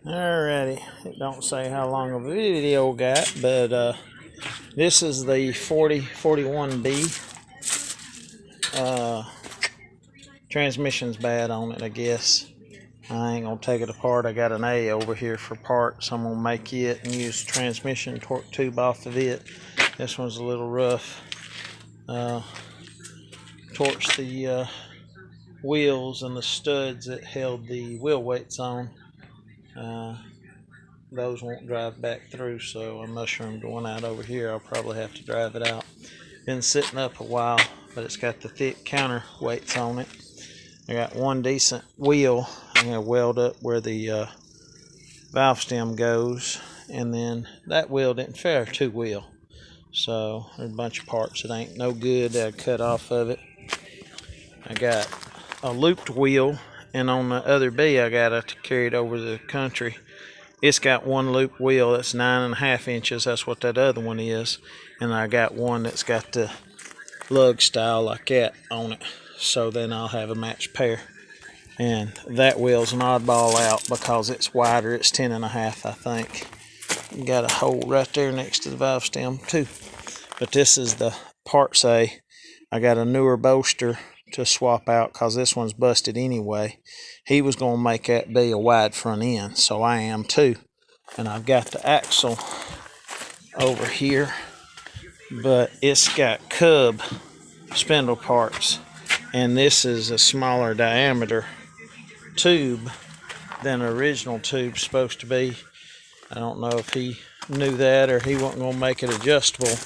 Alrighty, it don't say how long of a video got, but this is the 4041B. Transmission's bad on it, I guess. I ain't gonna take it apart. I got an A over here for parts. I'm gonna make it and use the transmission torque tube off of it. This one's a little rough. Torch the wheels and the studs that held the wheel weights on. Those won't drive back through, so I'm mushroomed one out over here. I'll probably have to drive it out. Been sitting up a while, but it's got the thick counterweights on it. I got one decent wheel. I'm going to weld up where the valve stem goes, and then that wheel didn't fare two wheel, so there's a bunch of parts that ain't no good that I cut off of it. I got a looped wheel, and on the other B I got to carry it over the country. It's got one loop wheel that's 9.5 inches. That's what that other one is. And I got one that's got the lug style like that on it. So then I'll have a matched pair. And that wheel's an oddball out because it's wider. It's 10.5, I think. Got a hole right there next to the valve stem too. But this is the parts A. I got a newer bolster to swap out because this one's busted anyway. He was going to make that be a wide front end, so I am too. And I've got the axle over here, but it's got cub spindle parts, and this is a smaller diameter tube than the original tube's supposed to be. I don't know if he knew that or he wasn't going to make it adjustable,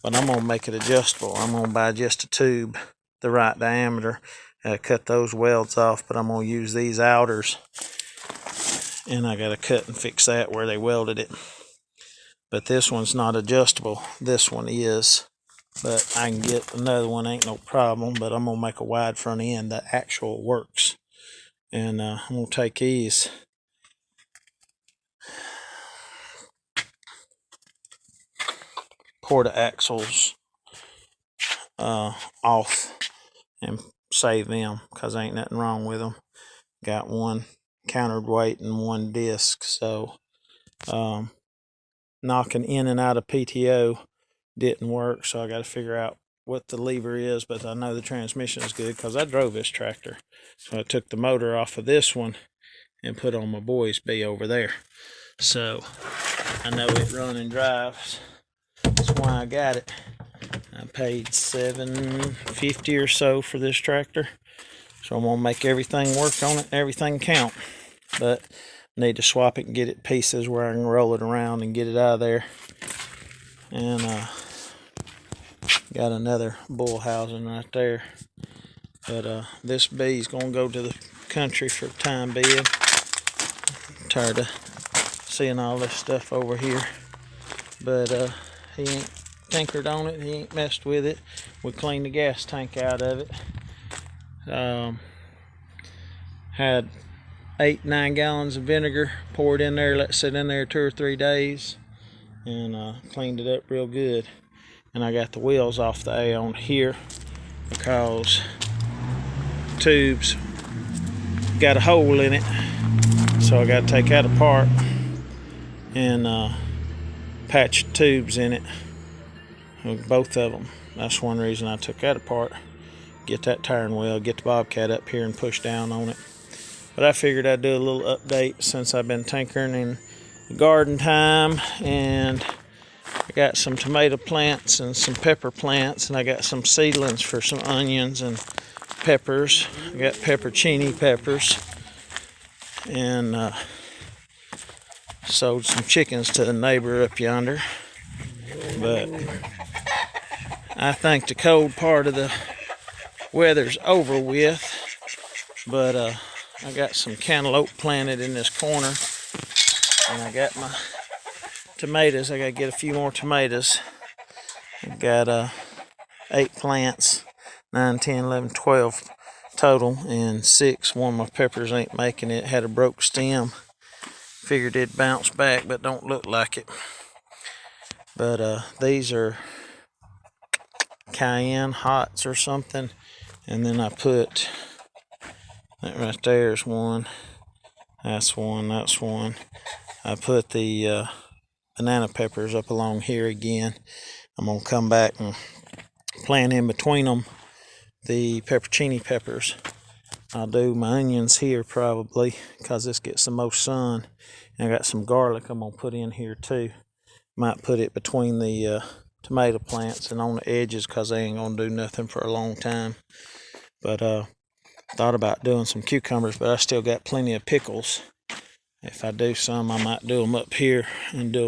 but I'm going to make it adjustable. I'm going to buy just a tube the right diameter. Cut those welds off, but I'm going to use these outers, and I got to cut and fix that where they welded it. But this one's not adjustable. This one is, but I can get another one, ain't no problem. But I'm going to make a wide front end that actual works. And I'm going to take these, pour the axles off and save them because ain't nothing wrong with them. Got one counterweight and one disc, so knocking in and out of PTO didn't work, so I got to figure out what the lever is. But I know the transmission is good because I drove this tractor, so I took the motor off of this one and put on my boy's B over there, so I know it run and drives. That's why I got it. I paid $750 or so for this tractor, so I'm gonna make everything work on it, everything count. But I need to swap it and get it pieces where I can roll it around and get it out of there. And got another bull housing right there. But this B's gonna go to the country for the time being. I'm tired of seeing all this stuff over here. But he ain't tinkered on it, he ain't messed with it. We cleaned the gas tank out of it. Had 8-9 gallons of vinegar poured in there, let it sit in there 2 or 3 days, and cleaned it up real good. And I got the wheels off the A on here because the tubes got a hole in it, so I got to take that apart and patch the tubes in it, both of them. That's one reason I took that apart. Get that tiring wheel, get the Bobcat up here and push down on it. But I figured I'd do a little update since I've been tinkering in the garden time. And I got some tomato plants and some pepper plants, and I got some seedlings for some onions and peppers. I got peppercini peppers, and sold some chickens to the neighbor up yonder. But I think the cold part of the weather's over with. But I got some cantaloupe planted in this corner, and I got my tomatoes. I gotta get a few more tomatoes. I've got 8 plants, 9, 10, 11, 12 total, and 6. One of my peppers ain't making it, had a broke stem. Figured it'd bounce back, but don't look like it. But these are cayenne hots or something. And then I put that right there is one. That's one. I put the banana peppers up along here again. I'm going to come back and plant in between them the peppercini peppers. I'll do my onions here probably because this gets the most sun. And I got some garlic I'm going to put in here too. Might put it between the tomato plants and on the edges because they ain't going to do nothing for a long time. But thought about doing some cucumbers, but I still got plenty of pickles. If I do some, I might do them up here and do